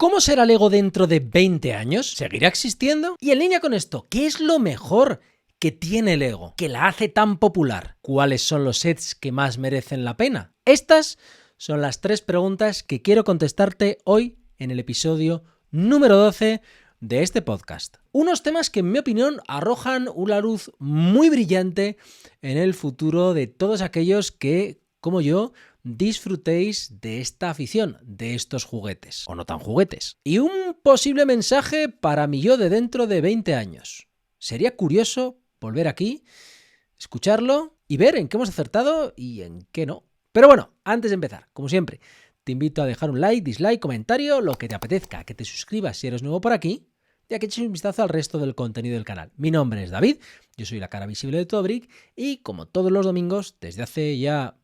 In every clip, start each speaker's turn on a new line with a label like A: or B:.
A: ¿Cómo será Lego dentro de 20 años? ¿Seguirá existiendo? Y en línea con esto, ¿qué es lo mejor que tiene Lego, que la hace tan popular? ¿Cuáles son los sets que más merecen la pena? Estas son las 3 preguntas que quiero contestarte hoy en el episodio número 12 de este podcast. Unos temas que en mi opinión arrojan una luz muy brillante en el futuro de todos aquellos que, como yo, disfrutéis de esta afición, de estos juguetes, o no tan juguetes. Y un posible mensaje para mi yo de dentro de 20 años. Sería curioso volver aquí, escucharlo y ver en qué hemos acertado y en qué no. Pero bueno, antes de empezar, como siempre, te invito a dejar un like, dislike, comentario, lo que te apetezca, que te suscribas si eres nuevo por aquí, y a que eches un vistazo al resto del contenido del canal. Mi nombre es David, yo soy la cara visible de Tobrick, y como todos los domingos, desde hace ya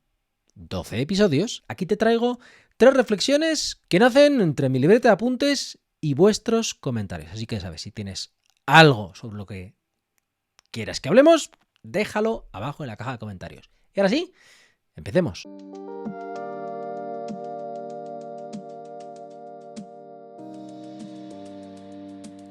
A: 12 episodios, aquí te traigo 3 reflexiones que nacen entre mi libreta de apuntes y vuestros comentarios. Así que ya sabes, si tienes algo sobre lo que quieras que hablemos, déjalo abajo en la caja de comentarios. Y ahora sí, empecemos.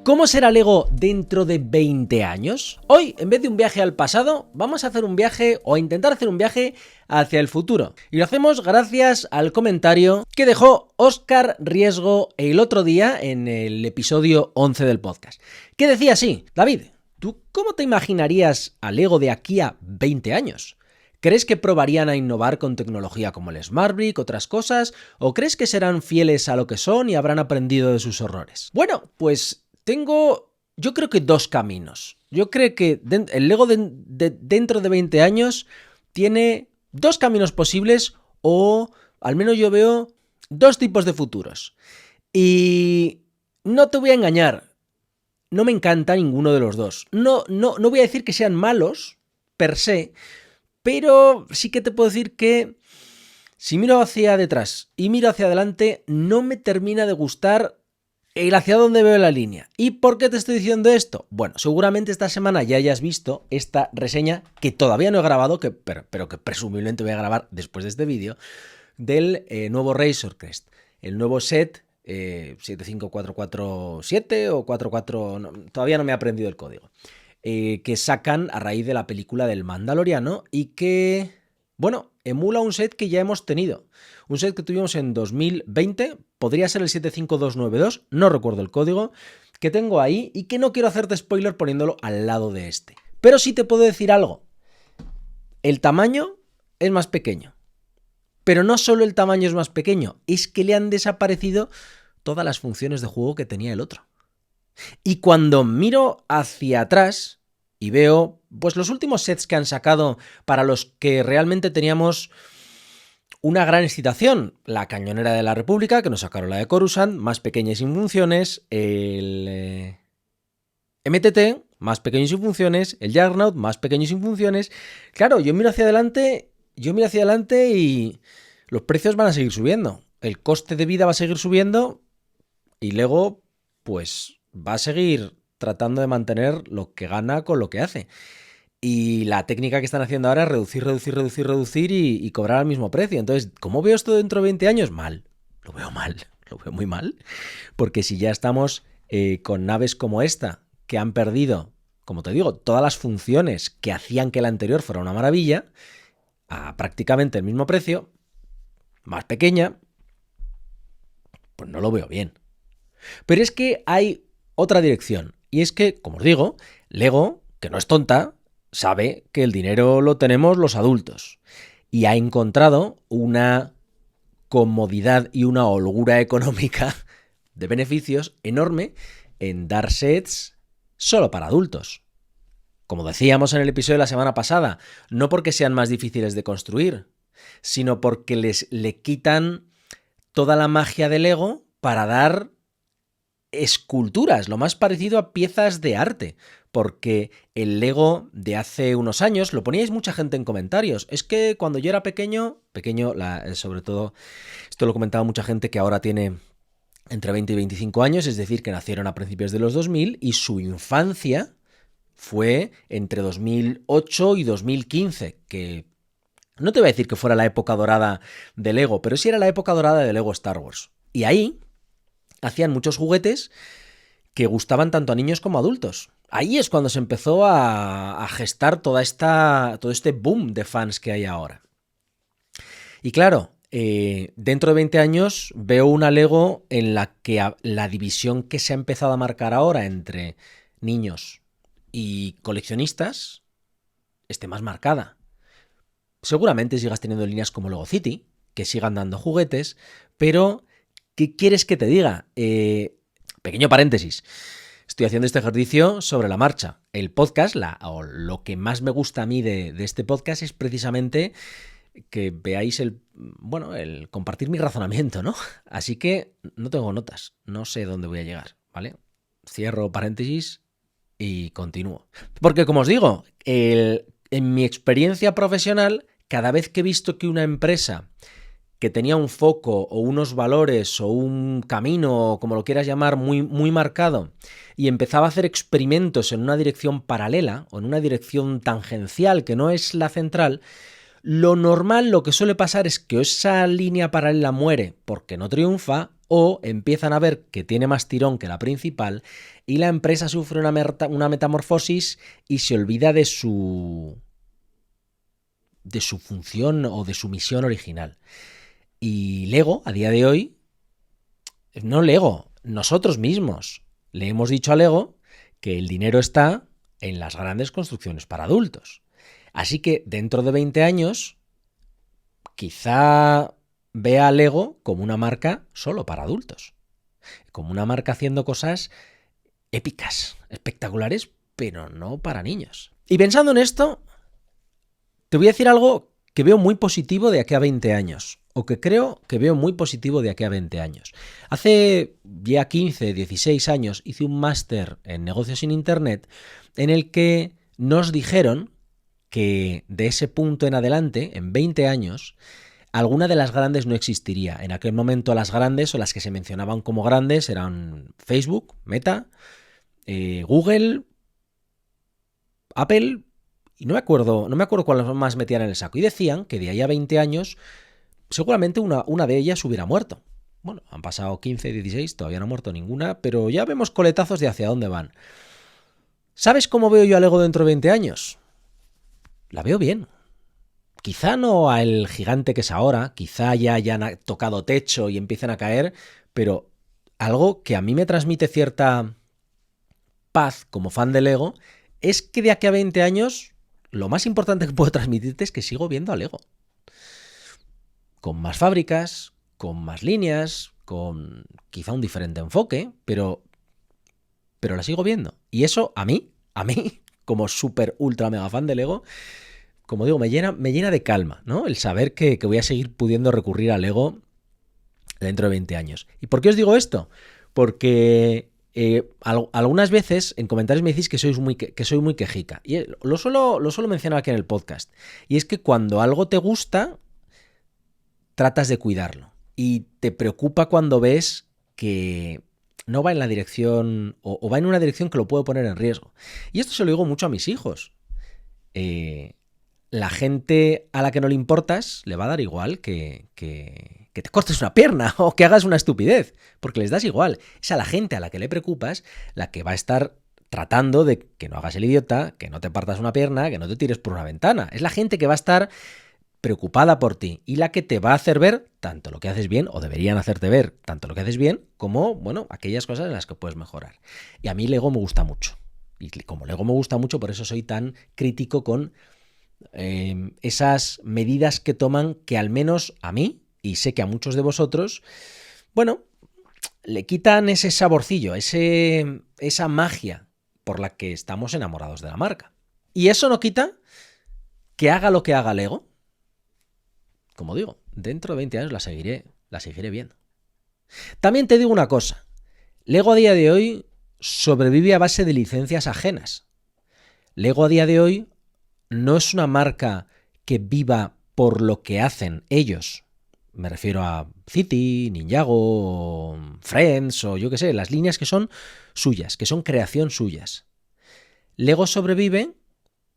A: ¿Cómo será Lego dentro de 20 años? Hoy, en vez de un viaje al pasado, vamos a hacer un viaje o a intentar hacer un viaje hacia el futuro. Y lo hacemos gracias al comentario que dejó Óscar Riesgo el otro día en el episodio 11 del podcast. Que decía así: David, ¿tú cómo te imaginarías a Lego de aquí a 20 años? ¿Crees que probarían a innovar con tecnología como el Smart Brick, otras cosas? ¿O crees que serán fieles a lo que son y habrán aprendido de sus errores? Bueno, pues yo creo que 2 caminos. Yo creo que el Lego dentro de 20 años tiene 2 caminos posibles, o al menos yo veo 2 tipos de futuros. Y no te voy a engañar, no me encanta ninguno de los dos. No voy a decir que sean malos, per se, pero sí que te puedo decir que si miro hacia detrás y miro hacia adelante, no me termina de gustar el hacia dónde veo la línea. ¿Y por qué te estoy diciendo esto? Bueno, seguramente esta semana ya hayas visto esta reseña que todavía no he grabado, pero que presumiblemente voy a grabar después de este vídeo, del nuevo Razor Crest, el nuevo set 75447 o 44, no, todavía no me he aprendido el código, que sacan a raíz de la película del Mandaloriano y que, bueno, emula un set que ya hemos tenido. Un set que tuvimos en 2020, podría ser el 75292, no recuerdo el código, que tengo ahí y que no quiero hacerte spoiler poniéndolo al lado de este. Pero sí te puedo decir algo. El tamaño es más pequeño. Pero no solo el tamaño es más pequeño, es que le han desaparecido todas las funciones de juego que tenía el otro. Y cuando miro hacia atrás y veo pues los últimos sets que han sacado para los que realmente teníamos una gran excitación, la Cañonera de la República, que nos sacaron la de Coruscant, más pequeña y sin funciones, el MTT, más pequeño y sin funciones, el Juggernaut, más pequeño y sin funciones. Claro, yo miro hacia adelante y los precios van a seguir subiendo, el coste de vida va a seguir subiendo y Lego pues va a seguir tratando de mantener lo que gana con lo que hace. Y la técnica que están haciendo ahora es reducir y cobrar al mismo precio. Entonces, ¿cómo veo esto dentro de 20 años? Mal. Lo veo muy mal. Porque si ya estamos con naves como esta, que han perdido, como te digo, todas las funciones que hacían que la anterior fuera una maravilla, a prácticamente el mismo precio, más pequeña, pues no lo veo bien. Pero es que hay otra dirección. Y es que, como os digo, Lego, que no es tonta, sabe que el dinero lo tenemos los adultos y ha encontrado una comodidad y una holgura económica de beneficios enorme en dar sets solo para adultos. Como decíamos en el episodio de la semana pasada, no porque sean más difíciles de construir, sino porque le quitan toda la magia del Lego para dar esculturas, lo más parecido a piezas de arte, porque el Lego de hace unos años, lo poníais mucha gente en comentarios, es que cuando yo era pequeño, sobre todo, esto lo comentaba mucha gente que ahora tiene entre 20 y 25 años, es decir, que nacieron a principios de los 2000 y su infancia fue entre 2008 y 2015, que no te voy a decir que fuera la época dorada de Lego, pero sí era la época dorada de Lego Star Wars. Y ahí hacían muchos juguetes que gustaban tanto a niños como a adultos. Ahí es cuando se empezó a gestar todo este boom de fans que hay ahora. Y claro, dentro de 20 años veo una Lego en la que la división que se ha empezado a marcar ahora entre niños y coleccionistas esté más marcada. Seguramente sigas teniendo líneas como Lego City, que sigan dando juguetes, pero ¿qué quieres que te diga? Pequeño paréntesis. Estoy haciendo este ejercicio sobre la marcha. El podcast, o lo que más me gusta a mí de este podcast es precisamente que veáis el compartir mi razonamiento, ¿no? Así que no tengo notas, no sé dónde voy a llegar, ¿vale? Cierro paréntesis y continúo. Porque como os digo, en mi experiencia profesional, cada vez que he visto que una empresa que tenía un foco o unos valores o un camino, como lo quieras llamar, muy, muy marcado, y empezaba a hacer experimentos en una dirección paralela o en una dirección tangencial que no es la central, lo normal, lo que suele pasar es que esa línea paralela muere porque no triunfa, o empiezan a ver que tiene más tirón que la principal y la empresa sufre una metamorfosis y se olvida de su función o de su misión original. Y Lego, a día de hoy, no Lego, nosotros mismos le hemos dicho a Lego que el dinero está en las grandes construcciones para adultos. Así que dentro de 20 años, quizá vea a Lego como una marca solo para adultos. Como una marca haciendo cosas épicas, espectaculares, pero no para niños. Y pensando en esto, te voy a decir algo que veo muy positivo de aquí a 20 años. O que creo que veo muy positivo de aquí a 20 años. Hace ya 15, 16 años hice un máster en negocios en Internet en el que nos dijeron que de ese punto en adelante, en 20 años, alguna de las grandes no existiría. En aquel momento las grandes o las que se mencionaban como grandes eran Facebook, Meta, Google, Apple, y no me acuerdo cuáles más metían en el saco. Y decían que de ahí a 20 años seguramente una de ellas hubiera muerto. Bueno, han pasado 15, 16, todavía no ha muerto ninguna, pero ya vemos coletazos de hacia dónde van. ¿Sabes cómo veo yo a Lego dentro de 20 años? La veo bien. Quizá no al gigante que es ahora, quizá ya hayan tocado techo y empiecen a caer, pero algo que a mí me transmite cierta paz como fan de Lego es que de aquí a 20 años lo más importante que puedo transmitirte es que sigo viendo a Lego. Con más fábricas, con más líneas, con quizá un diferente enfoque, pero la sigo viendo. Y eso a mí, como súper ultra mega fan de Lego, como digo, me llena de calma, ¿no? El saber que voy a seguir pudiendo recurrir a Lego dentro de 20 años. ¿Y por qué os digo esto? Porque algunas veces en comentarios me decís que soy muy quejica. Y lo suelo mencionar aquí en el podcast. Y es que cuando algo te gusta, tratas de cuidarlo. Y te preocupa cuando ves que no va en la dirección o va en una dirección que lo puede poner en riesgo. Y esto se lo digo mucho a mis hijos. La gente a la que no le importas le va a dar igual que te cortes una pierna o que hagas una estupidez, porque les das igual. Es a la gente a la que le preocupas la que va a estar tratando de que no hagas el idiota, que no te partas una pierna, que no te tires por una ventana. Es la gente que va a estar preocupada por ti y la que te va a hacer ver tanto lo que haces bien, o deberían hacerte ver tanto lo que haces bien, como, bueno, aquellas cosas en las que puedes mejorar. Y a mí Lego me gusta mucho. Y como Lego me gusta mucho, por eso soy tan crítico con esas medidas que toman, que al menos a mí, y sé que a muchos de vosotros, bueno, le quitan ese saborcillo, esa magia por la que estamos enamorados de la marca. Y eso no quita que haga lo que haga Lego. Como digo, dentro de 20 años la seguiré viendo. También te digo una cosa. Lego a día de hoy sobrevive a base de licencias ajenas. Lego a día de hoy no es una marca que viva por lo que hacen ellos. Me refiero a City, Ninjago, Friends o yo qué sé, las líneas que son suyas, que son creación suyas. Lego sobrevive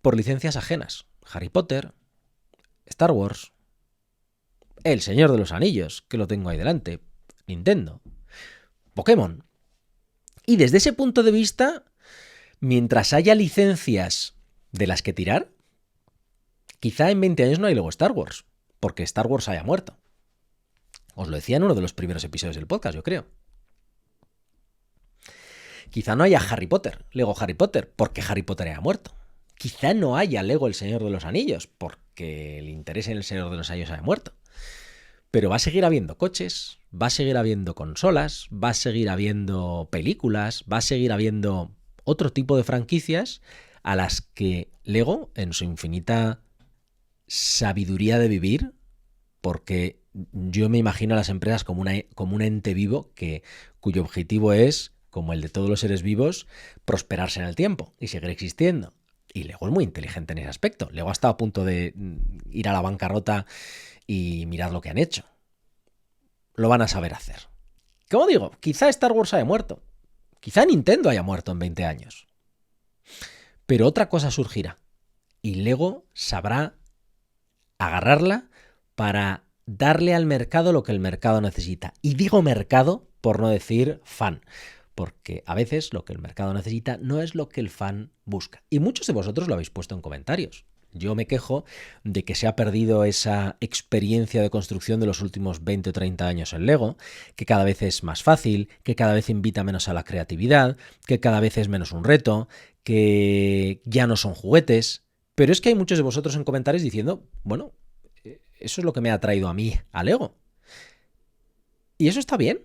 A: por licencias ajenas. Harry Potter, Star Wars, El Señor de los Anillos, que lo tengo ahí delante, Nintendo. Pokémon. Y desde ese punto de vista, mientras haya licencias de las que tirar, quizá en 20 años no hay Lego Star Wars, porque Star Wars haya muerto. Os lo decía en uno de los primeros episodios del podcast, yo creo. Quizá no haya Harry Potter, Lego Harry Potter, porque Harry Potter haya muerto. Quizá no haya Lego El Señor de los Anillos, porque el interés en El Señor de los Anillos haya muerto. Pero va a seguir habiendo coches, va a seguir habiendo consolas, va a seguir habiendo películas, va a seguir habiendo otro tipo de franquicias a las que Lego, en su infinita sabiduría de vivir, porque yo me imagino a las empresas como un ente vivo cuyo objetivo es, como el de todos los seres vivos, prosperarse en el tiempo y seguir existiendo. Y Lego es muy inteligente en ese aspecto. Lego ha estado a punto de ir a la bancarrota y mirad lo que han hecho. Lo van a saber hacer. Como digo, quizá Star Wars haya muerto. Quizá Nintendo haya muerto en 20 años. Pero otra cosa surgirá. Y Lego sabrá agarrarla para darle al mercado lo que el mercado necesita. Y digo mercado por no decir fan. Porque a veces lo que el mercado necesita no es lo que el fan busca. Y muchos de vosotros lo habéis puesto en comentarios. Yo me quejo de que se ha perdido esa experiencia de construcción de los últimos 20 o 30 años en Lego, que cada vez es más fácil, que cada vez invita menos a la creatividad, que cada vez es menos un reto, que ya no son juguetes. Pero es que hay muchos de vosotros en comentarios diciendo, bueno, eso es lo que me ha traído a mí a Lego. Y eso está bien.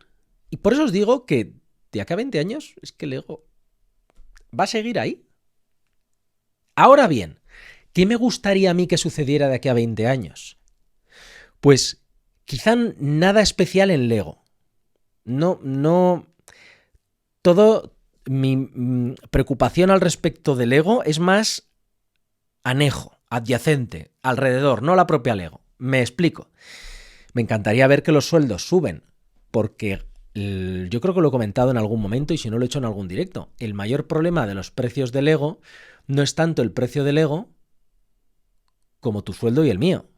A: Y por eso os digo que de acá a 20 años es que Lego va a seguir ahí. Ahora bien, ¿qué me gustaría a mí que sucediera de aquí a 20 años? Pues quizá nada especial en Lego. No. Todo mi preocupación al respecto de Lego es más anejo, adyacente, alrededor, no la propia Lego. Me explico. Me encantaría ver que los sueldos suben, porque yo creo que lo he comentado en algún momento y si no lo he hecho en algún directo. El mayor problema de los precios de Lego no es tanto el precio de Lego como tu sueldo y el mío.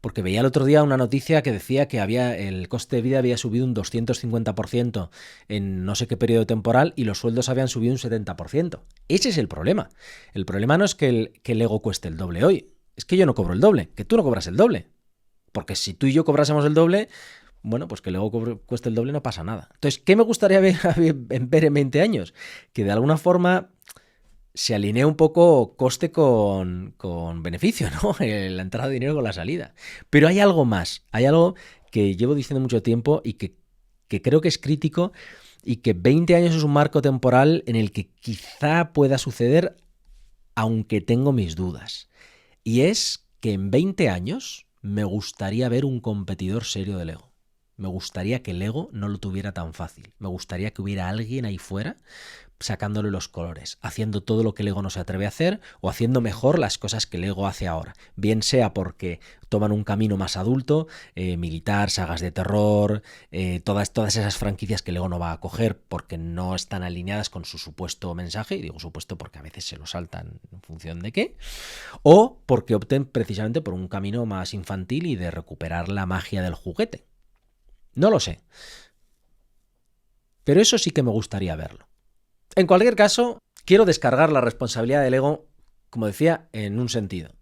A: Porque veía el otro día una noticia que decía que el coste de vida había subido un 250% en no sé qué periodo temporal y los sueldos habían subido un 70%. Ese es el problema. El problema no es que el Lego cueste el doble hoy. Es que yo no cobro el doble, que tú no cobras el doble. Porque si tú y yo cobrásemos el doble, bueno, pues que Lego cueste el doble no pasa nada. Entonces, ¿qué me gustaría ver en 20 años? Que de alguna forma se alinea un poco coste con beneficio, ¿no? La entrada de dinero con la salida. Pero hay algo más, hay algo que llevo diciendo mucho tiempo y que creo que es crítico y que 20 años es un marco temporal en el que quizá pueda suceder, aunque tengo mis dudas. Y es que en 20 años me gustaría ver un competidor serio de Lego. Me gustaría que Lego no lo tuviera tan fácil. Me gustaría que hubiera alguien ahí fuera sacándole los colores, haciendo todo lo que Lego no se atreve a hacer o haciendo mejor las cosas que Lego hace ahora. Bien sea porque toman un camino más adulto, militar, sagas de terror, todas esas franquicias que Lego no va a coger porque no están alineadas con su supuesto mensaje, y digo supuesto porque a veces se lo saltan en función de qué, o porque opten precisamente por un camino más infantil y de recuperar la magia del juguete. No lo sé. Pero eso sí que me gustaría verlo. En cualquier caso, quiero descargar la responsabilidad del Lego, como decía, en un sentido.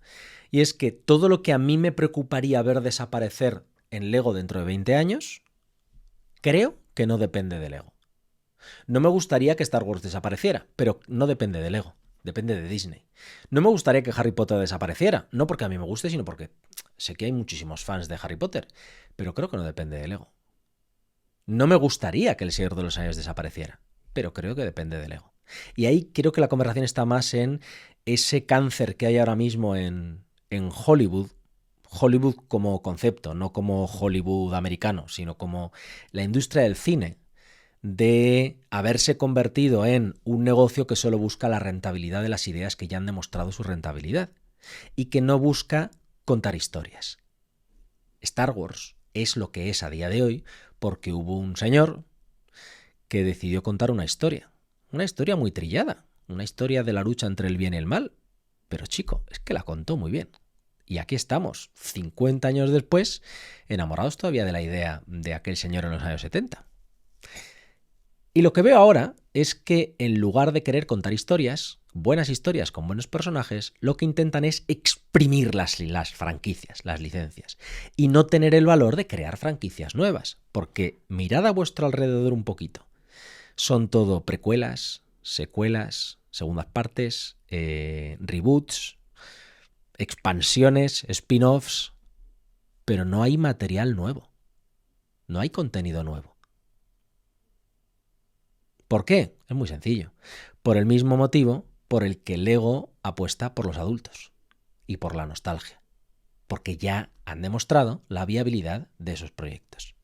A: Y es que todo lo que a mí me preocuparía ver desaparecer en Lego dentro de 20 años, creo que no depende de Lego. No me gustaría que Star Wars desapareciera, pero no depende de Lego, depende de Disney. No me gustaría que Harry Potter desapareciera, no porque a mí me guste, sino porque sé que hay muchísimos fans de Harry Potter, pero creo que no depende de Lego. No me gustaría que El Señor de los Anillos desapareciera, pero creo que depende del Lego. Y ahí creo que la conversación está más en ese cáncer que hay ahora mismo en Hollywood. Hollywood como concepto, no como Hollywood americano, sino como la industria del cine, de haberse convertido en un negocio que solo busca la rentabilidad de las ideas que ya han demostrado su rentabilidad y que no busca contar historias. Star Wars es lo que es a día de hoy porque hubo un señor que decidió contar una historia muy trillada, una historia de la lucha entre el bien y el mal, pero chico, es que la contó muy bien. Y aquí estamos, 50 años después, enamorados todavía de la idea de aquel señor en los años 70. Y lo que veo ahora es que en lugar de querer contar historias, buenas historias con buenos personajes, lo que intentan es exprimir las franquicias, las licencias, y no tener el valor de crear franquicias nuevas. Porque mirad a vuestro alrededor un poquito. Son todo precuelas, secuelas, segundas partes, reboots, expansiones, spin-offs, pero no hay material nuevo. No hay contenido nuevo. ¿Por qué? Es muy sencillo. Por el mismo motivo por el que Lego apuesta por los adultos y por la nostalgia. Porque ya han demostrado la viabilidad de esos proyectos.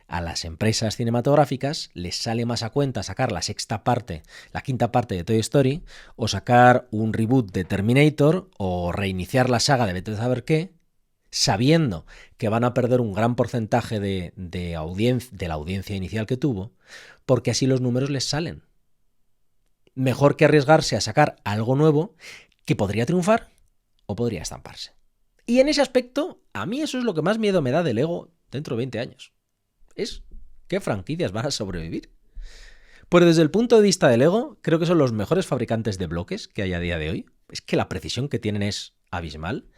A: A las empresas cinematográficas les sale más a cuenta sacar la quinta parte de Toy Story, o sacar un reboot de Terminator, o reiniciar la saga de vete a saber qué, sabiendo que van a perder un gran porcentaje de la audiencia inicial que tuvo, porque así los números les salen. Mejor que arriesgarse a sacar algo nuevo que podría triunfar o podría estamparse. Y en ese aspecto, a mí eso es lo que más miedo me da de Lego dentro de 20 años. Es qué franquicias van a sobrevivir. Pues desde el punto de vista de Lego, creo que son los mejores fabricantes de bloques que hay a día de hoy. Es que la precisión que tienen es abismal.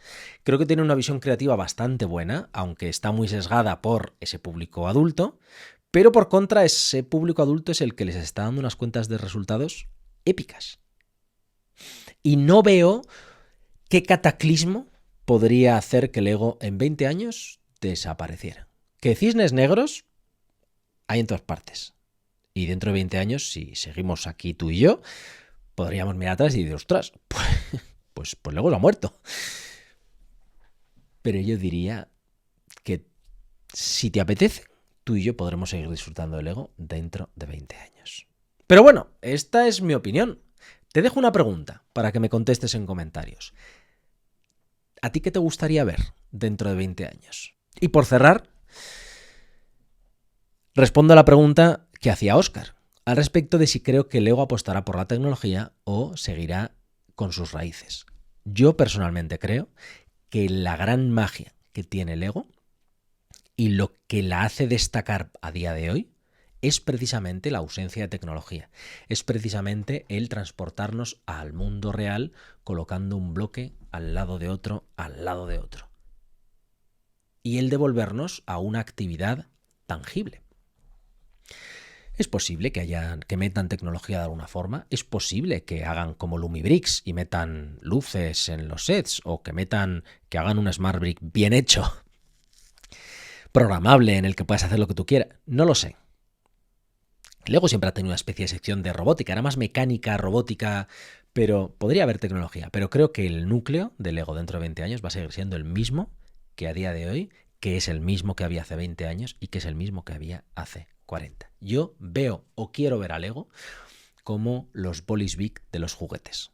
A: Creo que tienen una visión creativa bastante buena, aunque está muy sesgada por ese público adulto, pero por contra ese público adulto es el que les está dando unas cuentas de resultados épicas. Y no veo qué cataclismo podría hacer que Lego en 20 años desapareciera. Que cisnes negros hay en todas partes. Y dentro de 20 años, si seguimos aquí tú y yo, podríamos mirar atrás y decir, ostras, pues Lego se ha muerto. Pero yo diría que si te apetece, tú y yo podremos seguir disfrutando de Lego dentro de 20 años. Pero bueno, esta es mi opinión. Te dejo una pregunta para que me contestes en comentarios. ¿A ti qué te gustaría ver dentro de 20 años? Y por cerrar, respondo a la pregunta que hacía Óscar al respecto de si creo que Lego apostará por la tecnología o seguirá con sus raíces. Yo personalmente creo que la gran magia que tiene Lego y lo que la hace destacar a día de hoy es precisamente la ausencia de tecnología. Es precisamente el transportarnos al mundo real colocando un bloque al lado de otro, al lado de otro. Y el devolvernos a una actividad tangible. Es posible que metan tecnología de alguna forma. Es posible que hagan como Lumibricks y metan luces en los sets, o que hagan un Smart Brick bien hecho, programable, en el que puedas hacer lo que tú quieras. No lo sé. Lego siempre ha tenido una especie de sección de robótica, era más mecánica, robótica, pero podría haber tecnología. Pero creo que el núcleo de Lego dentro de 20 años va a seguir siendo el mismo que a día de hoy, que es el mismo que había hace 20 años y que es el mismo que había hace 40. Yo veo o quiero ver a Lego como los bolis Bic de los juguetes.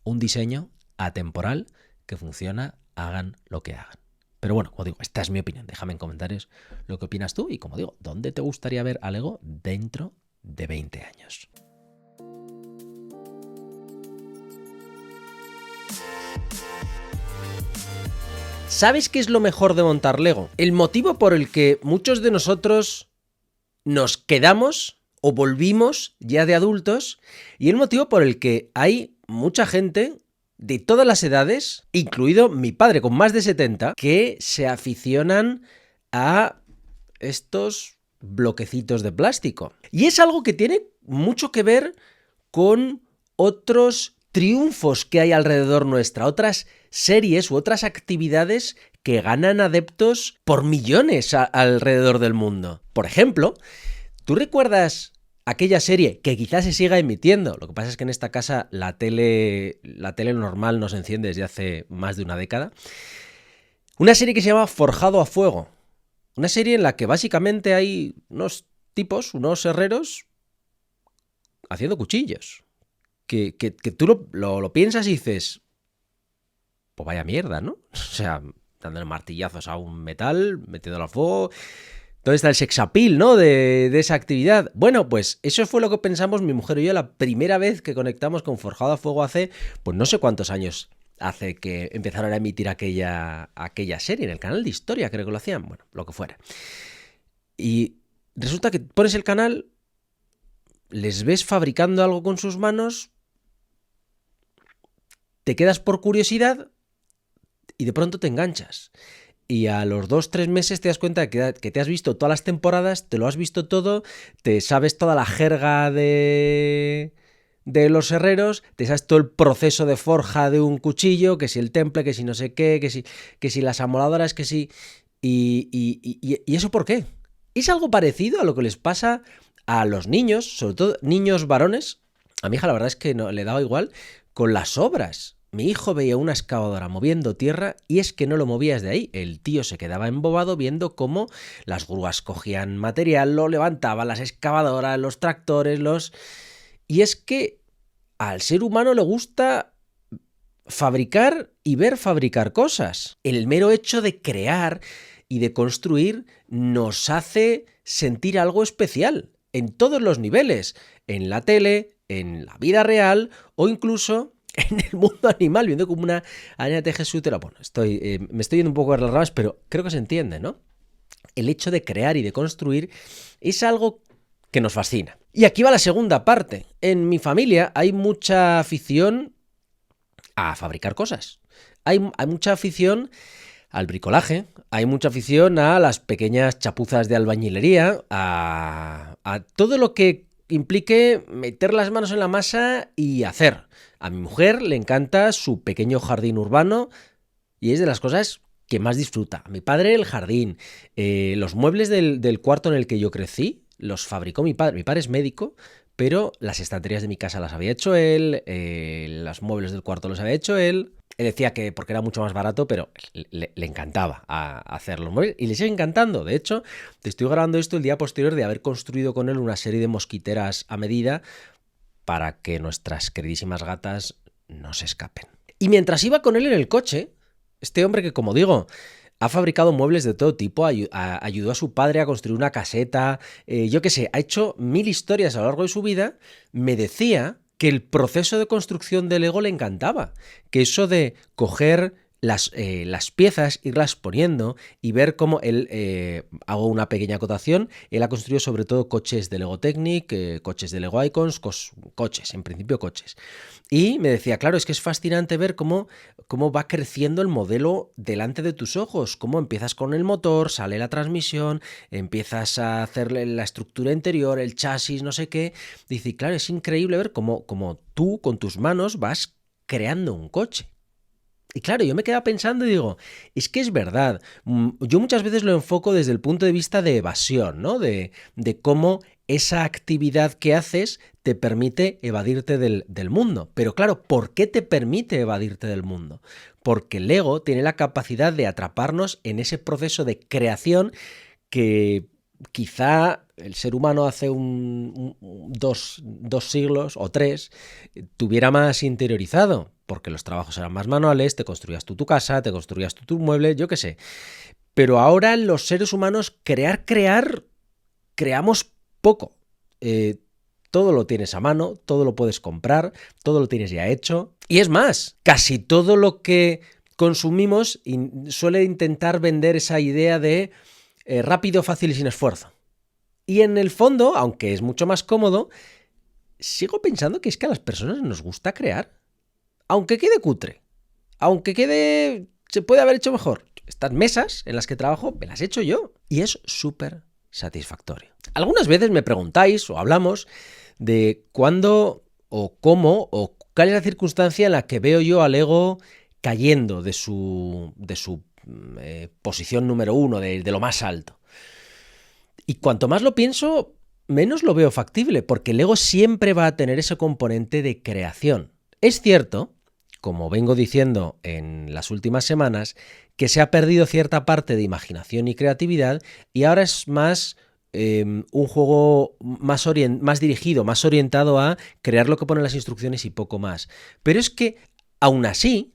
A: Un diseño atemporal que funciona, hagan lo que hagan. Pero bueno, como digo, esta es mi opinión. Déjame en comentarios lo que opinas tú y, como digo, ¿dónde te gustaría ver a Lego dentro de 20 años? ¿Sabes qué es lo mejor de montar Lego? El motivo por el que muchos de nosotros nos quedamos o volvimos ya de adultos, y el motivo por el que hay mucha gente de todas las edades, incluido mi padre con más de 70, que se aficionan a estos bloquecitos de plástico. Y es algo que tiene mucho que ver con otros triunfos que hay alrededor nuestra, otras series u otras actividades que ganan adeptos por millones alrededor del mundo. Por ejemplo, ¿tú recuerdas aquella serie que quizás se siga emitiendo? Lo que pasa es que en esta casa la tele normal no se enciende desde hace más de una década. Una serie que se llama Forjado a Fuego. Una serie en la que básicamente hay unos tipos, unos herreros, haciendo cuchillos. Que tú lo piensas y dices, pues vaya mierda, ¿no? O sea, dándole martillazos a un metal, metiéndolo al fuego. ¿Dónde está el sex appeal, ¿no? De esa actividad. Bueno, pues eso fue lo que pensamos mi mujer y yo la primera vez que conectamos con Forjado a Fuego hace, pues no sé cuántos años hace que empezaron a emitir aquella serie en el canal de Historia, creo que lo hacían, bueno, lo que fuera. Y resulta que pones el canal les ves fabricando algo con sus manos, te quedas por curiosidad y de pronto te enganchas. Y a los 2-3 meses te das cuenta de que te has visto todas las temporadas, te lo has visto todo, te sabes toda la jerga de los herreros, te sabes todo el proceso de forja de un cuchillo, que si el temple, que si no sé qué, que si las amoladoras, que si... ¿Y eso por qué? Es algo parecido a lo que les pasa a los niños, sobre todo niños varones. A mi hija la verdad es que no, le daba igual con las obras. Mi hijo veía una excavadora moviendo tierra y es que no lo movía desde ahí. El tío se quedaba embobado viendo cómo las grúas cogían material, lo levantaban, las excavadoras, los tractores, Y es que al ser humano le gusta fabricar y ver fabricar cosas. El mero hecho de crear y de construir nos hace sentir algo especial en todos los niveles, en la tele, en la vida real o incluso en el mundo animal, viendo como una araña teje su tela. Bueno, me estoy yendo un poco a las ramas, pero creo que se entiende, ¿no? El hecho de crear y de construir es algo que nos fascina. Y aquí va la segunda parte. En mi familia hay mucha afición a fabricar cosas. Hay mucha afición al bricolaje, hay mucha afición a las pequeñas chapuzas de albañilería, a todo lo que implique meter las manos en la masa y hacer. A mi mujer le encanta su pequeño jardín urbano y es de las cosas que más disfruta. A mi padre el jardín, los muebles del cuarto en el que yo crecí los fabricó mi padre. Mi padre es médico, pero las estanterías de mi casa las había hecho él, los muebles del cuarto los había hecho él. Él decía que porque era mucho más barato, pero le encantaba hacerlo. Y le sigue encantando. De hecho, te estoy grabando esto el día posterior de haber construido con él una serie de mosquiteras a medida para que nuestras queridísimas gatas no se escapen. Y mientras iba con él en el coche, este hombre que, como digo, ha fabricado muebles de todo tipo, ayudó a su padre a construir una caseta, yo qué sé, ha hecho 1000 historias a lo largo de su vida, me decía que el proceso de construcción de Lego le encantaba, que eso de coger las piezas, irlas poniendo y ver cómo él, hago una pequeña acotación, él ha construido sobre todo coches de Lego Technic, coches de Lego Icons, coches, en principio coches. Y me decía, claro, es que es fascinante ver cómo va creciendo el modelo delante de tus ojos, cómo empiezas con el motor, sale la transmisión, empiezas a hacerle la estructura interior, el chasis, no sé qué. Dice, claro, es increíble ver cómo tú con tus manos vas creando un coche. Y claro, yo me quedaba pensando y digo, es que es verdad. Yo muchas veces lo enfoco desde el punto de vista de evasión, ¿no? De cómo esa actividad que haces te permite evadirte del mundo. Pero claro, ¿por qué te permite evadirte del mundo? Porque el ego tiene la capacidad de atraparnos en ese proceso de creación que quizá el ser humano hace dos siglos o 3 tuviera más interiorizado, porque los trabajos eran más manuales, te construías tú tu casa, te construías tú tu mueble, yo qué sé. Pero ahora los seres humanos creamos poco. Todo lo tienes a mano, todo lo puedes comprar, todo lo tienes ya hecho. Y es más, casi todo lo que consumimos suele intentar vender esa idea de rápido, fácil y sin esfuerzo. Y en el fondo, aunque es mucho más cómodo, sigo pensando que es que a las personas nos gusta crear. Aunque quede cutre, se puede haber hecho mejor. Estas mesas en las que trabajo me las he hecho yo y es súper satisfactorio. Algunas veces me preguntáis o hablamos de cuándo o cómo o cuál es la circunstancia en la que veo yo al ego cayendo de su posición número 1, de lo más alto. Y cuanto más lo pienso, menos lo veo factible, porque el ego siempre va a tener ese componente de creación. Es cierto, como vengo diciendo en las últimas semanas, que se ha perdido cierta parte de imaginación y creatividad y ahora es más un juego más dirigido, más orientado a crear lo que ponen las instrucciones y poco más. Pero es que, aún así,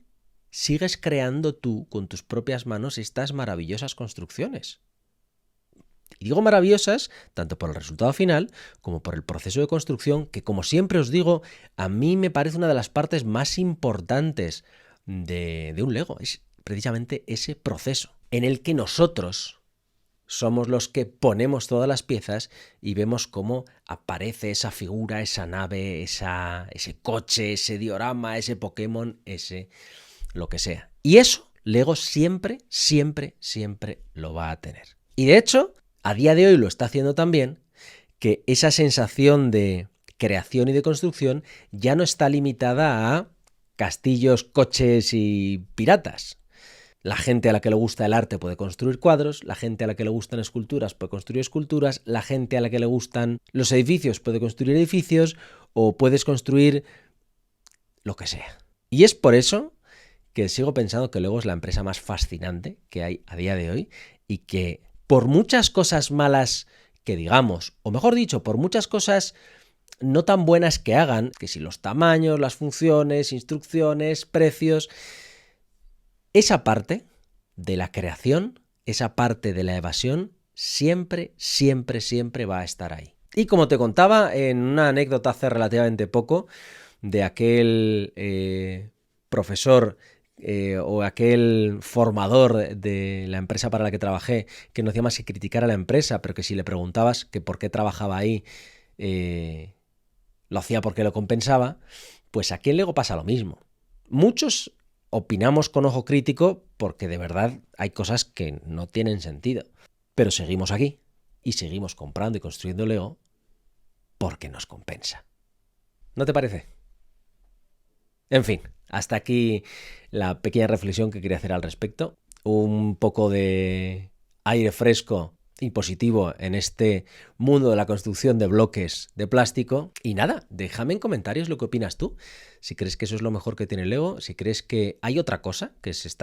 A: sigues creando tú con tus propias manos estas maravillosas construcciones. Y digo maravillosas tanto por el resultado final como por el proceso de construcción que, como siempre os digo, a mí me parece una de las partes más importantes de un Lego. Es precisamente ese proceso en el que nosotros somos los que ponemos todas las piezas y vemos cómo aparece esa figura, esa nave, ese coche, ese diorama, ese Pokémon, ese lo que sea. Y eso Lego siempre, siempre, siempre lo va a tener. Y de hecho, a día de hoy lo está haciendo también, que esa sensación de creación y de construcción ya no está limitada a castillos, coches y piratas. La gente a la que le gusta el arte puede construir cuadros, la gente a la que le gustan esculturas puede construir esculturas, la gente a la que le gustan los edificios puede construir edificios o puedes construir lo que sea. Y es por eso que sigo pensando que Lego es la empresa más fascinante que hay a día de hoy y que por muchas cosas malas que digamos, o mejor dicho, por muchas cosas no tan buenas que hagan, que si los tamaños, las funciones, instrucciones, precios, esa parte de la creación, esa parte de la evasión, siempre, siempre, siempre va a estar ahí. Y como te contaba en una anécdota hace relativamente poco de aquel profesor o aquel formador de la empresa para la que trabajé que no hacía más que criticar a la empresa, pero que si le preguntabas que por qué trabajaba ahí, lo hacía porque lo compensaba, pues aquí en Lego pasa lo mismo. Muchos opinamos con ojo crítico porque de verdad hay cosas que no tienen sentido. Pero seguimos aquí y seguimos comprando y construyendo Lego porque nos compensa. ¿No te parece? En fin, hasta aquí la pequeña reflexión que quería hacer al respecto. Un poco de aire fresco y positivo en este mundo de la construcción de bloques de plástico. Y nada, déjame en comentarios lo que opinas tú. Si crees que eso es lo mejor que tiene Lego, si crees que hay otra cosa que es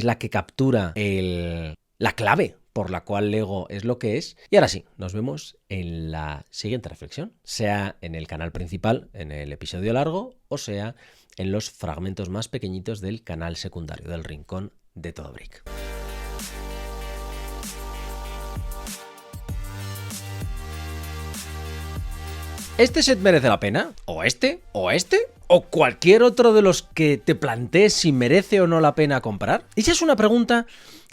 A: la que captura la clave por la cual Lego es lo que es. Y ahora sí, nos vemos en la siguiente reflexión, sea en el canal principal, en el episodio largo, o sea en los fragmentos más pequeñitos del canal secundario, del Rincón de Todo Brick. ¿Este set merece la pena? ¿O este? ¿O este? ¿O cualquier otro de los que te plantees si merece o no la pena comprar? Esa es una pregunta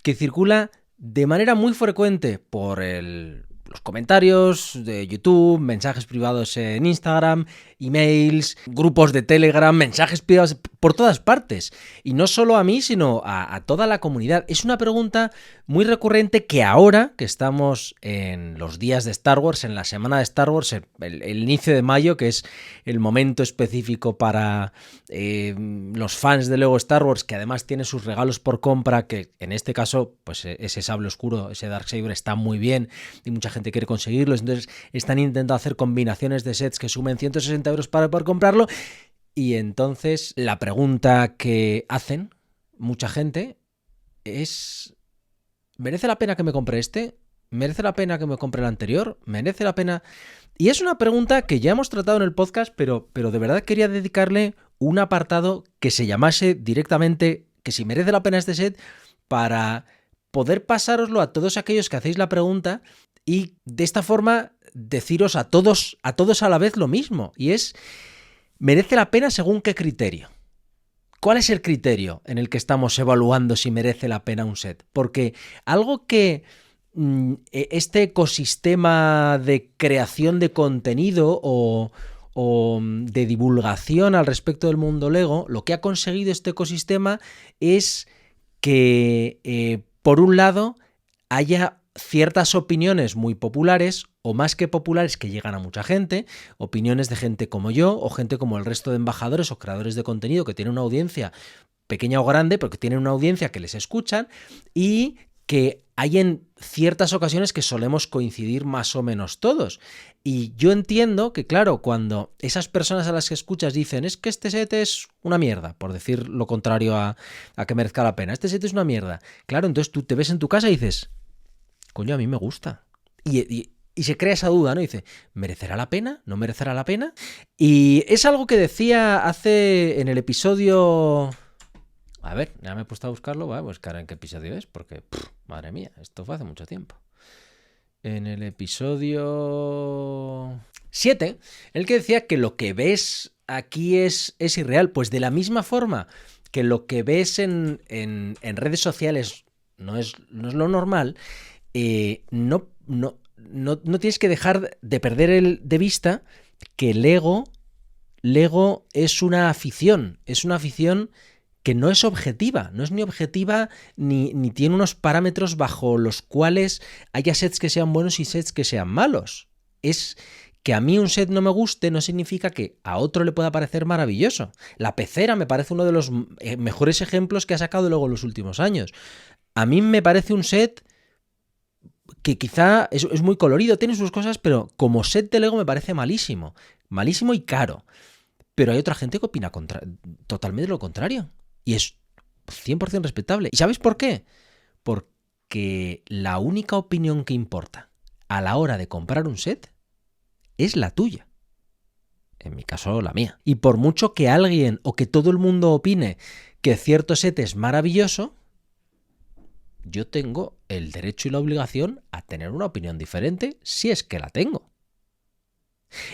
A: que circula de manera muy frecuente por los comentarios de YouTube, mensajes privados en Instagram, emails, grupos de Telegram, mensajes privados por todas partes. Y no solo a mí, sino a toda la comunidad. Es una pregunta muy recurrente que ahora que estamos en los días de Star Wars, en la semana de Star Wars, el inicio de mayo, que es el momento específico para los fans de Lego Star Wars, que además tiene sus regalos por compra, que en este caso, pues ese sable oscuro, ese Darksaber está muy bien y mucha gente quiere conseguirlo, entonces están intentando hacer combinaciones de sets que sumen 160 euros para poder comprarlo. Y entonces la pregunta que hacen mucha gente es: ¿merece la pena que me compre este? ¿Merece la pena que me compre el anterior? ¿Merece la pena? Y es una pregunta que ya hemos tratado en el podcast, pero de verdad quería dedicarle un apartado que se llamase directamente que si merece la pena este set, para poder pasároslo a todos aquellos que hacéis la pregunta y de esta forma deciros a todos a la vez lo mismo. Y es: ¿merece la pena según qué criterio? ¿Cuál es el criterio en el que estamos evaluando si merece la pena un set? Porque algo que este ecosistema de creación de contenido o de divulgación al respecto del mundo Lego, lo que ha conseguido este ecosistema es que, por un lado, haya ciertas opiniones muy populares o más que populares que llegan a mucha gente, opiniones de gente como yo o gente como el resto de embajadores o creadores de contenido que tienen una audiencia pequeña o grande, pero que tienen una audiencia que les escuchan y que hay en ciertas ocasiones que solemos coincidir más o menos todos. Y yo entiendo que, claro, cuando esas personas a las que escuchas dicen es que este set es una mierda, por decir lo contrario a que merezca la pena, este set es una mierda, claro, entonces tú te ves en tu casa y dices: coño, a mí me gusta. Y se crea esa duda, ¿no? Y dice: ¿merecerá la pena? ¿No merecerá la pena? Y es algo que decía hace en el episodio... A ver, ya me he puesto a buscarlo, voy a buscar en qué episodio es, porque, madre mía, esto fue hace mucho tiempo. En el episodio 7, el que decía que lo que ves aquí es irreal. Pues de la misma forma que lo que ves en redes sociales no es lo normal, no tienes que dejar de perder de vista que Lego es una afición que no es objetiva, no es ni objetiva ni tiene unos parámetros bajo los cuales haya sets que sean buenos y sets que sean malos. Es que a mí un set no me guste no significa que a otro le pueda parecer maravilloso. La pecera me parece uno de los mejores ejemplos que ha sacado Lego en los últimos años. A mí me parece un set que quizá es muy colorido, tiene sus cosas, pero como set de Lego me parece malísimo. Malísimo y caro. Pero hay otra gente que opina totalmente lo contrario. Y es 100% respetable. ¿Y sabes por qué? Porque la única opinión que importa a la hora de comprar un set es la tuya. En mi caso, la mía. Y por mucho que alguien o que todo el mundo opine que cierto set es maravilloso, yo tengo el derecho y la obligación a tener una opinión diferente si es que la tengo.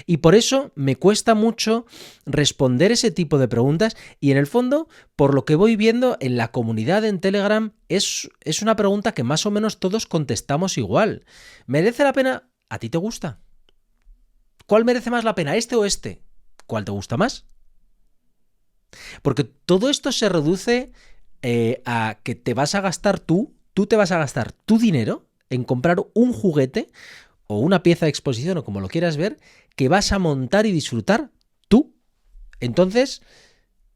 A: Y por eso me cuesta mucho responder ese tipo de preguntas y en el fondo, por lo que voy viendo en la comunidad en Telegram, es una pregunta que más o menos todos contestamos igual. ¿Merece la pena? ¿A ti te gusta? ¿Cuál merece más la pena, este o este? ¿Cuál te gusta más? Porque todo esto se reduce a que te vas a gastar tú te vas a gastar tu dinero en comprar un juguete o una pieza de exposición o como lo quieras ver, que vas a montar y disfrutar tú. Entonces,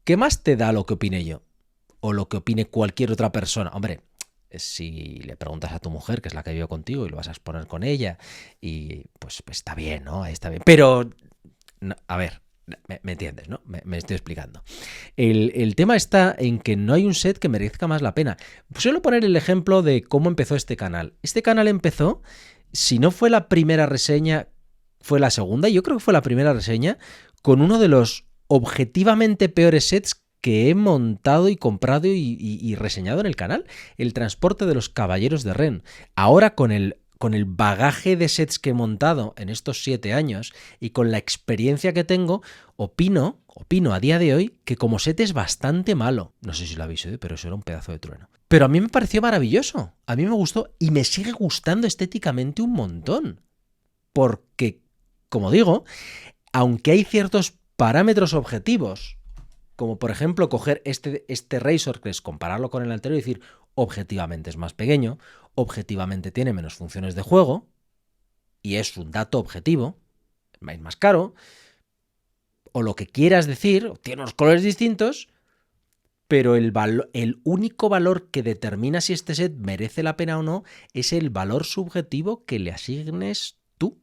A: ¿qué más te da lo que opine yo? O lo que opine cualquier otra persona. Hombre, si le preguntas a tu mujer, que es la que vive contigo, y lo vas a exponer con ella, y pues está bien, ¿no? Está bien. Pero, no, a ver, me entiendes, ¿no? Me estoy explicando. El tema está en que no hay un set que merezca más la pena. Suelo poner el ejemplo de cómo empezó este canal. Este canal empezó, si no fue la primera reseña, fue la segunda, y yo creo que fue la primera reseña, con uno de los objetivamente peores sets que he montado y comprado y reseñado en el canal, el transporte de los Caballeros de Ren. Ahora con el bagaje de sets que he montado en estos 7 años y con la experiencia que tengo, opino a día de hoy que como set es bastante malo. No sé si lo habéis oído, pero eso era un pedazo de trueno. Pero a mí me pareció maravilloso, a mí me gustó y me sigue gustando estéticamente un montón. Porque, como digo, aunque hay ciertos parámetros objetivos, como por ejemplo coger este Razor Crest, compararlo con el anterior y decir, objetivamente es más pequeño, objetivamente tiene menos funciones de juego, y es un dato objetivo, es más caro, o lo que quieras decir, tiene unos colores distintos, pero el único valor que determina si este set merece la pena o no es el valor subjetivo que le asignes tú.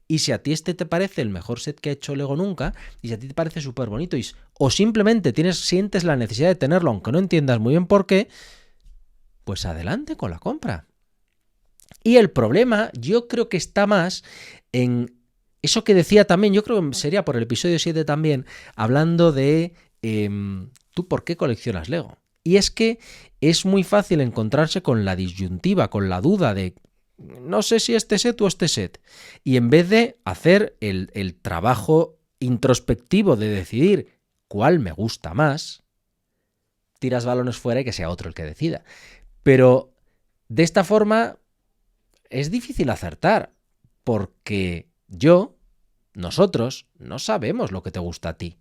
A: Y si a ti este te parece el mejor set que ha hecho Lego nunca, y si a ti te parece súper bonito, o simplemente sientes la necesidad de tenerlo, aunque no entiendas muy bien por qué, pues adelante con la compra. Y el problema yo creo que está más en eso que decía también, yo creo que sería por el episodio 7 también, hablando de ¿tú por qué coleccionas Lego? Y es que es muy fácil encontrarse con la disyuntiva, con la duda de no sé si este set o este set. Y en vez de hacer el trabajo introspectivo de decidir cuál me gusta más, tiras balones fuera y que sea otro el que decida. Pero de esta forma es difícil acertar, porque nosotros, no sabemos lo que te gusta a ti.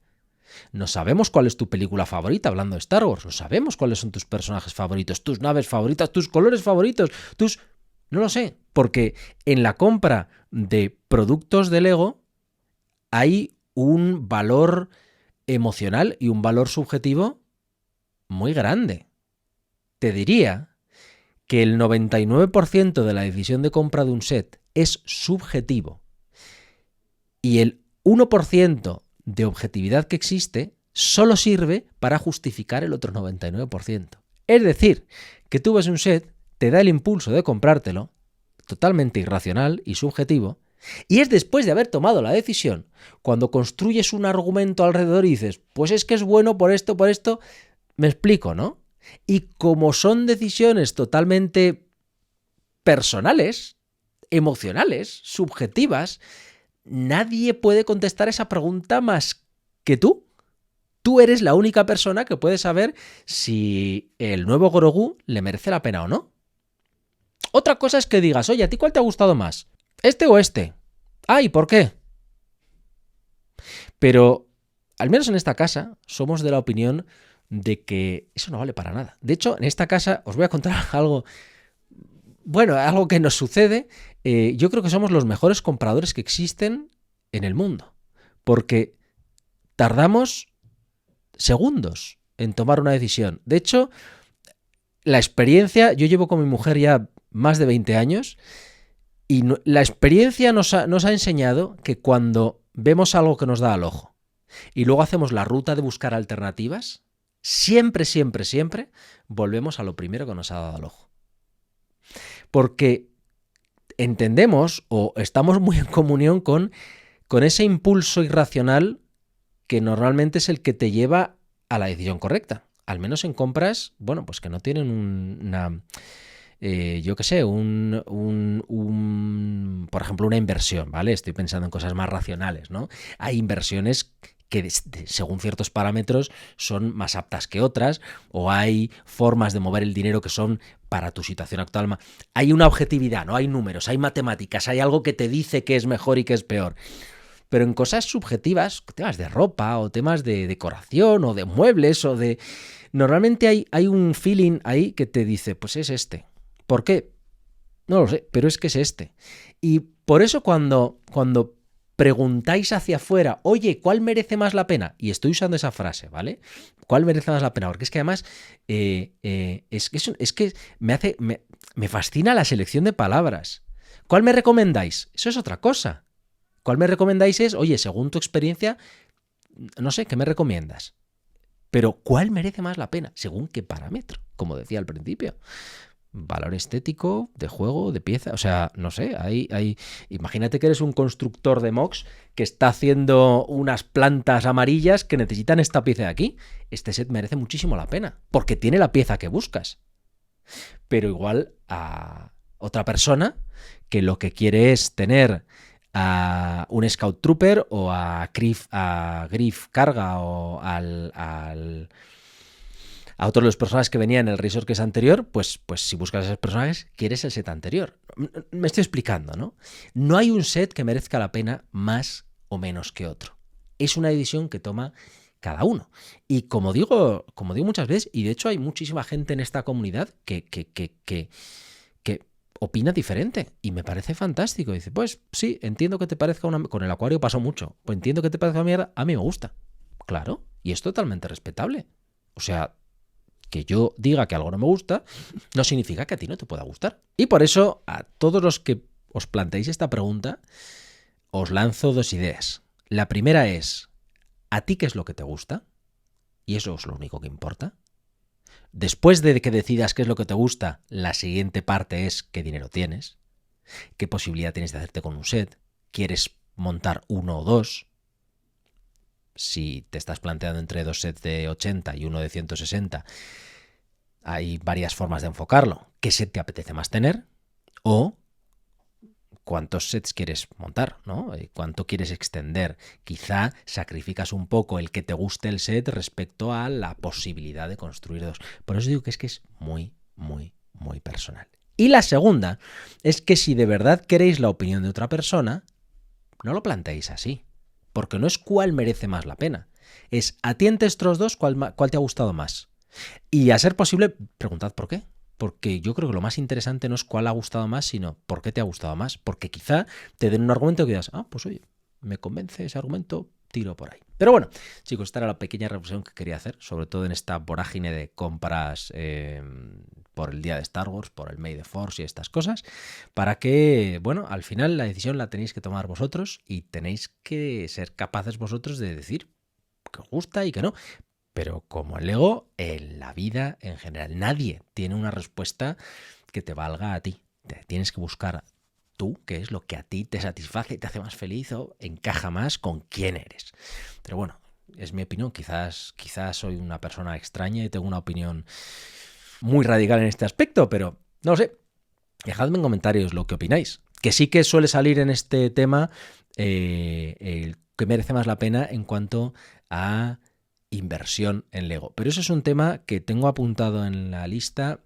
A: No sabemos cuál es tu película favorita, hablando de Star Wars. No sabemos cuáles son tus personajes favoritos, tus naves favoritas, tus colores favoritos, No lo sé, porque en la compra de productos de Lego hay un valor emocional y un valor subjetivo muy grande. Te diría que el 99% de la decisión de compra de un set es subjetivo y el 1% de objetividad que existe solo sirve para justificar el otro 99%. Es decir, que tú ves un set, te da el impulso de comprártelo, totalmente irracional y subjetivo, y es después de haber tomado la decisión, cuando construyes un argumento alrededor y dices, pues es que es bueno por esto, me explico, ¿no? Y como son decisiones totalmente personales, emocionales, subjetivas, nadie puede contestar esa pregunta más que tú. Tú eres la única persona que puede saber si el nuevo Grogu le merece la pena o no. Otra cosa es que digas, oye, ¿a ti cuál te ha gustado más? ¿Este o este? Ah, ¿y por qué? Pero, al menos en esta casa, somos de la opinión de que eso no vale para nada. De hecho, en esta casa os voy a contar algo, bueno, algo que nos sucede. Yo creo que somos los mejores compradores que existen en el mundo. Porque tardamos segundos en tomar una decisión. De hecho, la experiencia, yo llevo con mi mujer ya más de 20 años y la experiencia nos ha enseñado que cuando vemos algo que nos da al ojo y luego hacemos la ruta de buscar alternativas, siempre, siempre, siempre volvemos a lo primero que nos ha dado al ojo. Porque entendemos o estamos muy en comunión con ese impulso irracional que normalmente es el que te lleva a la decisión correcta. Al menos en compras, bueno, pues que no tienen yo qué sé, por ejemplo, una inversión, ¿vale? Estoy pensando en cosas más racionales, ¿no? Hay inversiones que según ciertos parámetros son más aptas que otras, o hay formas de mover el dinero que son para tu situación actual. Hay una objetividad, ¿no? Hay números, hay matemáticas, hay algo que te dice qué es mejor y qué es peor. Pero en cosas subjetivas, temas de ropa o temas de decoración o de muebles o de... Normalmente hay un feeling ahí que te dice, pues es este. ¿Por qué? No lo sé, pero es que es este. Y por eso cuando preguntáis hacia afuera, oye, ¿cuál merece más la pena? Y estoy usando esa frase, ¿vale? ¿Cuál merece más la pena? Porque es que además es que me fascina la selección de palabras. ¿Cuál me recomendáis? Eso es otra cosa. ¿Cuál me recomendáis? Es, oye, según tu experiencia, no sé, ¿qué me recomiendas? Pero ¿cuál merece más la pena? ¿Según qué parámetro? Como decía al principio. Valor estético, de juego, de pieza, o sea, no sé, imagínate que eres un constructor de mocks que está haciendo unas plantas amarillas que necesitan esta pieza de aquí. Este set merece muchísimo la pena, porque tiene la pieza que buscas. Pero igual a otra persona que lo que quiere es tener a un Scout Trooper o a Griff Carga o a otros de los personajes que venían en el Resort que es anterior, pues si buscas a esos personajes, quieres el set anterior. Me estoy explicando, ¿no? No hay un set que merezca la pena más o menos que otro. Es una decisión que toma cada uno. Y como digo muchas veces, y de hecho hay muchísima gente en esta comunidad que opina diferente y me parece fantástico. Dice, pues sí, entiendo que te parezca una... Con el Acuario pasó mucho. Pues entiendo que te parezca una mierda, a mí me gusta. Claro, y es totalmente respetable. O sea, que yo diga que algo no me gusta no significa que a ti no te pueda gustar. Y por eso, a todos los que os planteéis esta pregunta, os lanzo dos ideas. La primera es, ¿a ti qué es lo que te gusta? Y eso es lo único que importa. Después de que decidas qué es lo que te gusta, la siguiente parte es qué dinero tienes, qué posibilidad tienes de hacerte con un set, quieres montar uno o dos. Si te estás planteando entre dos sets de 80 y uno de 160, hay varias formas de enfocarlo. ¿Qué set te apetece más tener? O cuántos sets quieres montar, ¿no? ¿Cuánto quieres extender? Quizá sacrificas un poco el que te guste el set respecto a la posibilidad de construir dos. Por eso digo que es muy, muy, muy personal. Y la segunda es que si de verdad queréis la opinión de otra persona, no lo planteéis así. Porque no es cuál merece más la pena. Es a ti entre estos dos, cuál te ha gustado más. Y a ser posible, preguntad por qué. Porque yo creo que lo más interesante no es cuál ha gustado más, sino por qué te ha gustado más. Porque quizá te den un argumento que digas, pues oye, me convence ese argumento, tiro por ahí. Pero bueno, chicos, esta era la pequeña reflexión que quería hacer, sobre todo en esta vorágine de compras por el día de Star Wars, por el May the Force y estas cosas, para que, bueno, al final la decisión la tenéis que tomar vosotros y tenéis que ser capaces vosotros de decir que os gusta y que no. Pero como el Lego, en la vida en general, nadie tiene una respuesta que te valga a ti. Tienes que buscar tú qué es lo que a ti te satisface y te hace más feliz o encaja más con quién eres. Pero bueno, es mi opinión. Quizás soy una persona extraña y tengo una opinión muy radical en este aspecto, pero no lo sé. Dejadme en comentarios lo que opináis. Que sí que suele salir en este tema el que merece más la pena en cuanto a inversión en Lego. Pero eso es un tema que tengo apuntado en la lista.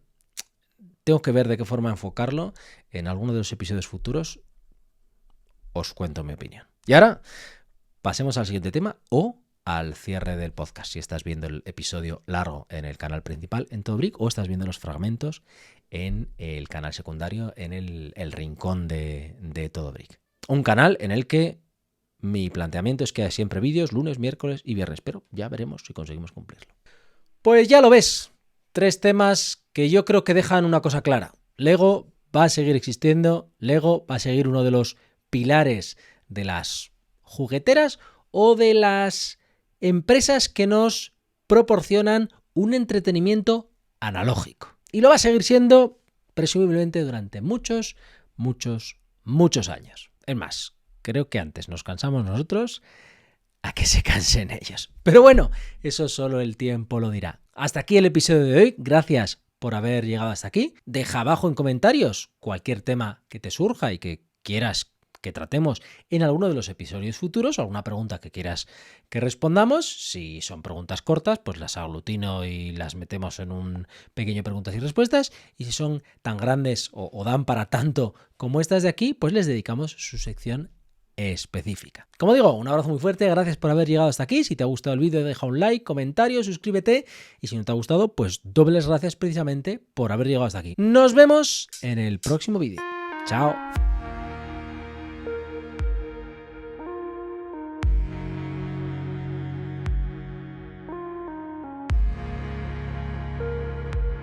A: Tengo que ver de qué forma enfocarlo. En alguno de los episodios futuros os cuento mi opinión. Y ahora pasemos al siguiente tema o al cierre del podcast. Si estás viendo el episodio largo en el canal principal en Todo Brick o estás viendo los fragmentos en el canal secundario en el rincón de Todo Brick. Un canal en el que mi planteamiento es que hay siempre vídeos lunes, miércoles y viernes, pero ya veremos si conseguimos cumplirlo. Pues ya lo ves. 3 temas que yo creo que dejan una cosa clara. Lego va a seguir existiendo. Lego va a seguir uno de los pilares de las jugueteras o de las empresas que nos proporcionan un entretenimiento analógico. Y lo va a seguir siendo presumiblemente durante muchos años. Es más, creo que antes nos cansamos nosotros a que se cansen ellos. Pero bueno, eso solo el tiempo lo dirá. Hasta aquí el episodio de hoy. Gracias por haber llegado hasta aquí. Deja abajo en comentarios cualquier tema que te surja y que quieras que tratemos en alguno de los episodios futuros, alguna pregunta que quieras que respondamos. Si son preguntas cortas, pues las aglutino y las metemos en un pequeño preguntas y respuestas. Y si son tan grandes o dan para tanto como estas de aquí, pues les dedicamos su sección específica. Como digo, un abrazo muy fuerte, gracias por haber llegado hasta aquí. Si te ha gustado el vídeo, deja un like, comentario, suscríbete. Y si no te ha gustado, pues dobles gracias precisamente por haber llegado hasta aquí. Nos vemos en el próximo vídeo. Chao.